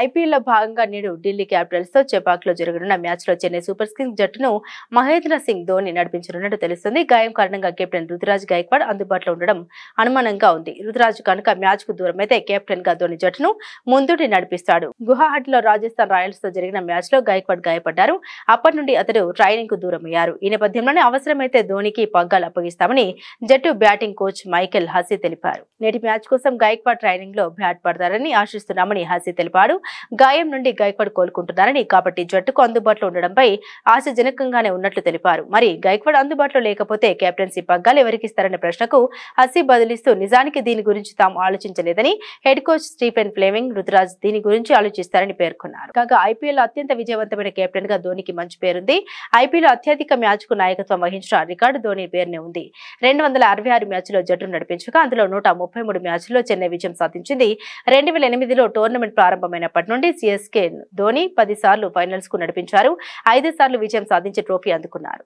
ఐపీఎల్లో భాగంగా నేడు ఢిల్లీ క్యాపిటల్స్ తో చెపాక్లో జరగనున్న మ్యాచ్ లో చెన్నై సూపర్ కింగ్స్ జట్టును మహేంద్ర సింగ్ ధోని నడిపించనున్నట్టు తెలుస్తుంది. గాయం కారణంగా కెప్టెన్ రుతురాజ్ గైక్వాడ్ అందుబాటులో ఉండడం అనుమానంగా ఉంది. రుతురాజ్ కనుక మ్యాచ్ కు దూరమైతే కెప్టెన్ గా ధోని జట్టును ముందుండి నడిపిస్తాడు. గువాహటిలో రాజస్థాన్ రాయల్స్ తో జరిగిన మ్యాచ్ లో గైక్వాడ్ గాయపడ్డారు. అప్పటి నుండి అతడు ట్రైనింగ్ కు దూరమయ్యారు. ఈ నేపథ్యంలోనే అవసరమైతే ధోనికి పగ్గాలు అప్పగిస్తామని జట్టు బ్యాటింగ్ కోచ్ మైకెల్ హసీ తెలిపారు. నేటి మ్యాచ్ కోసం గైక్వాడ్ ట్రైనింగ్ లో బ్యాట్ పడతారని ఆశిస్తున్నామని హసీ తెలిపాడు. గాయం నుండి గైక్వాడ్ కోలుకుంటున్నారని, కాబట్టి జట్టుకు అందుబాటులో ఉండడంపై ఆశాజనకంగానే ఉన్నట్లు తెలిపారు. మరి గైక్వాడ్ అందుబాటులో లేకపోతే కెప్టెన్సీ పగ్గాలు ఎవరికిస్తారనే ప్రశ్నకు హసీ బదులిస్తూ నిజానికి దీని గురించి తాము ఆలోచించలేదని, head coach Stephen Fleming Ruturaj దీని గురించి ఆలోచిస్తారని పేర్కొన్నారు. కాగా ఐపీఎల్ అత్యంత విజయవంతమైన కెప్టెన్ గా ధోనికి మంచి పేరుంది. ఐపీఎల్ అత్యధిక మ్యాచ్ కు నాయకత్వం వహించిన రికార్డు ధోని పేరునే ఉంది. 266 మ్యాచ్లో జట్టును నడిపించగా అందులో 133 మ్యాచ్ల్లో చెన్నై విజయం సాధించింది. 2008లో టోర్నమెంట్ ప్రారంభమైనప్పటి నుండి సిఎస్కే ధోని 10 సార్లు ఫైనల్స్ కు నడిపించారు. 5 సార్లు విజయం సాధించి ట్రోఫీ అందుకున్నారు.